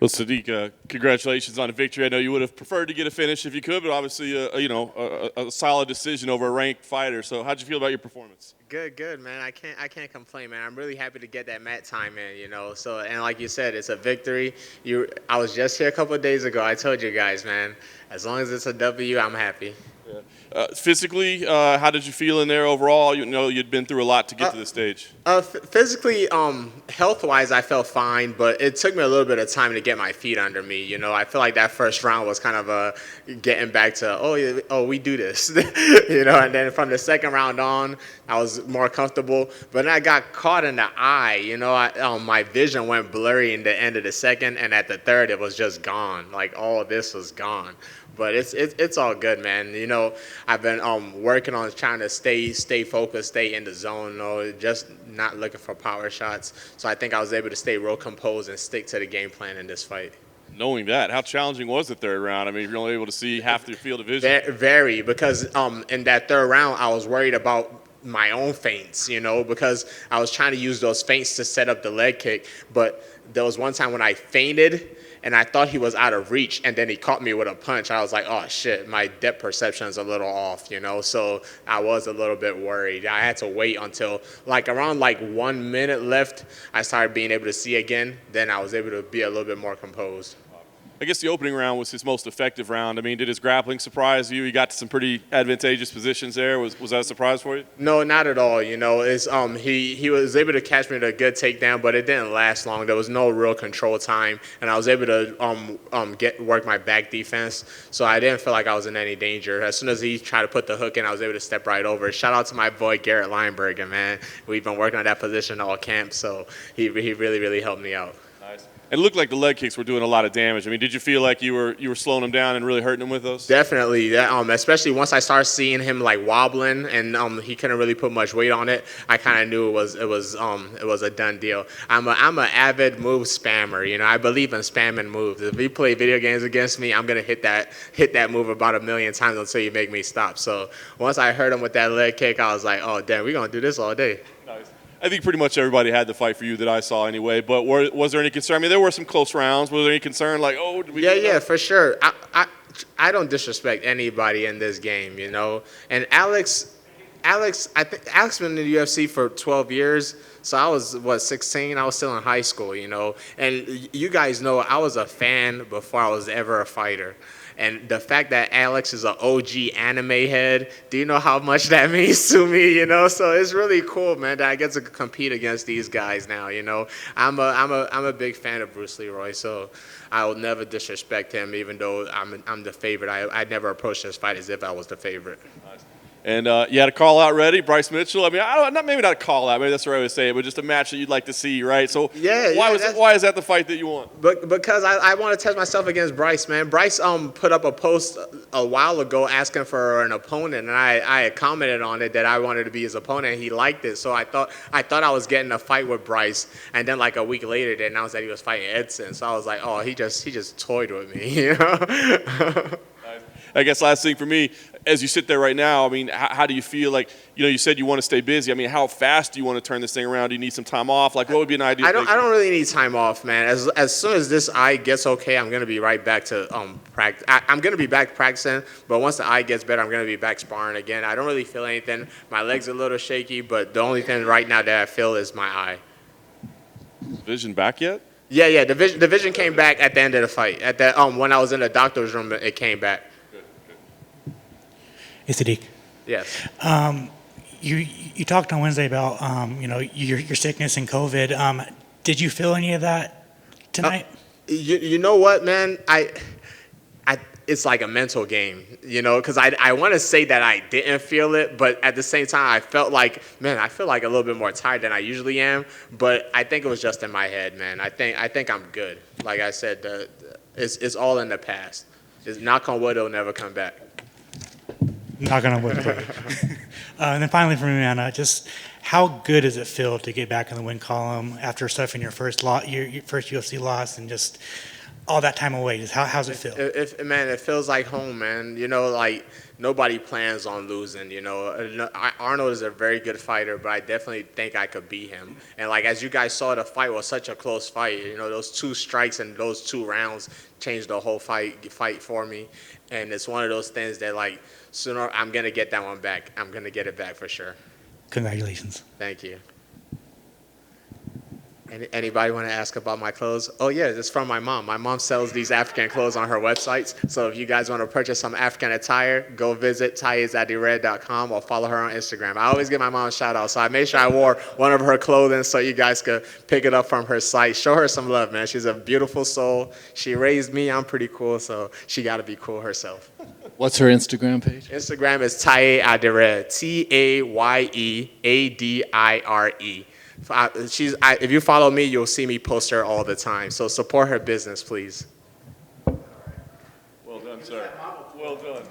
Well, Sadiq, congratulations on the victory. I know you would have preferred to get a finish if you could, but obviously, a solid decision over a ranked fighter. So, how'd you feel about your performance? Good, man. I can't complain, man. I'm really happy to get that mat time in, So, and like you said, it's a victory. I was just here a couple of days ago. I told you guys, man. As long as it's a W, I'm happy. Yeah. Physically, how did you feel in there overall? You know, you'd been through a lot to get to this stage. Physically, health-wise, I felt fine, but it took me a little bit of time to get my feet under me. I feel like that first round was kind of getting back to, oh, yeah, oh, we do this, And then from the second round on, I was more comfortable. But then I got caught in the eye. My vision went blurry in the end of the second, and at the third, it was just gone. Like all of this was gone. But it's all good, man. I've been working on trying to stay focused, stay in the zone, just not looking for power shots. So I think I was able to stay real composed and stick to the game plan in this fight. Knowing that, how challenging was the third round? I mean, you're only able to see half the field of vision. Very, because in that third round, I was worried about my own feints, because I was trying to use those feints to set up the leg kick. But there was one time when I feinted, and I thought he was out of reach, and then he caught me with a punch. I was like, oh, shit, my depth perception is a little off, So I was a little bit worried. I had to wait until, around 1 minute left, I started being able to see again. Then I was able to be a little bit more composed. I guess the opening round was his most effective round. I mean, did his grappling surprise you? He got to some pretty advantageous positions there. Was that a surprise for you? No, not at all. It's he was able to catch me with a good takedown, but it didn't last long. There was no real control time, and I was able to work my back defense, so I didn't feel like I was in any danger. As soon as he tried to put the hook in, I was able to step right over. Shout out to my boy Garrett Lineberger, man. We've been working on that position all camp, so he really helped me out. Nice. It looked like the leg kicks were doing a lot of damage. I mean, did you feel like you were slowing him down and really hurting him with those? Definitely. Especially once I started seeing him wobbling and he couldn't really put much weight on it, I kind of knew it was a done deal. I'm an avid move spammer. I believe in spamming moves. If you play video games against me, I'm gonna hit that move about 1,000,000 times until you make me stop. So once I heard him with that leg kick, I was like, oh damn, we're gonna do this all day. Nice. I think pretty much everybody had the fight for you that I saw anyway. But was there any concern? I mean, there were some close rounds. Was there any concern? Like, oh, did we? Yeah, for sure. I don't disrespect anybody in this game, And Alex, I think Alex been in the UFC for 12 years. So I was 16. I was still in high school, And you guys know I was a fan before I was ever a fighter. And the fact that Alex is an OG anime head, do you know how much that means to me? So it's really cool, man, that I get to compete against these guys now. I'm a big fan of Bruce Leroy, so I will never disrespect him, even though I'm the favorite. I never approach this fight as if I was the favorite. Nice. And you had a call out ready, Bryce Mitchell. I mean, maybe not a call out, maybe that's the right way to say it, but just a match that you'd like to see, right? So why is that the fight that you want? Because I want to test myself against Bryce, man. Bryce put up a post a while ago asking for an opponent, and I had commented on it that I wanted to be his opponent, and he liked it. So I thought I was getting a fight with Bryce, and then a week later they announced that he was fighting Edson. So I was like, oh, he just toyed with me, I guess last thing for me, as you sit there right now, I mean, how do you feel? Like, you said you want to stay busy. I mean, how fast do you want to turn this thing around? Do you need some time off? Like, what would be an ideal? I don't really need time off, man. As soon as this eye gets okay, I'm gonna be right back to practice. I'm gonna be back practicing, but once the eye gets better, I'm gonna be back sparring again. I don't really feel anything. My legs are a little shaky, but the only thing right now that I feel is my eye. Vision back yet? Yeah. The vision came back at the end of the fight. At that when I was in the doctor's room, it came back. Hey, Sadiq. Yes. You talked on Wednesday about your sickness and COVID. Did you feel any of that tonight? You know what, man? It's like a mental game, because I want to say that I didn't feel it, but at the same time, I felt like, man, I feel like a little bit more tired than I usually am. But I think it was just in my head, man. I think I'm good. Like I said, it's all in the past. Just knock on wood, it'll never come back. Not gonna win. And then finally for me, man, just how good does it feel to get back in the win column after suffering your first UFC loss and just all that time away? How's it feel? Man, it feels like home, man. nobody plans on losing. Arnold is a very good fighter, but I definitely think I could beat him. And like as you guys saw, the fight was such a close fight. Those 2 strikes and those 2 rounds changed the whole fight for me. And it's one of those things that like sooner I'm gonna get that one back. I'm gonna get it back for sure. Congratulations. Thank you. Anybody want to ask about my clothes? Oh, yeah, it's from my mom. My mom sells these African clothes on her websites. So if you guys want to purchase some African attire, go visit taizadered.com or follow her on Instagram. I always give my mom a shout out. So I made sure I wore one of her clothing so you guys could pick it up from her site. Show her some love, man. She's a beautiful soul. She raised me. I'm pretty cool, so she got to be cool herself. What's her Instagram page? Instagram is Taye Adired, Tayeadire. If you follow me, you'll see me post her all the time. So support her business, please. Well done, sir. Well done.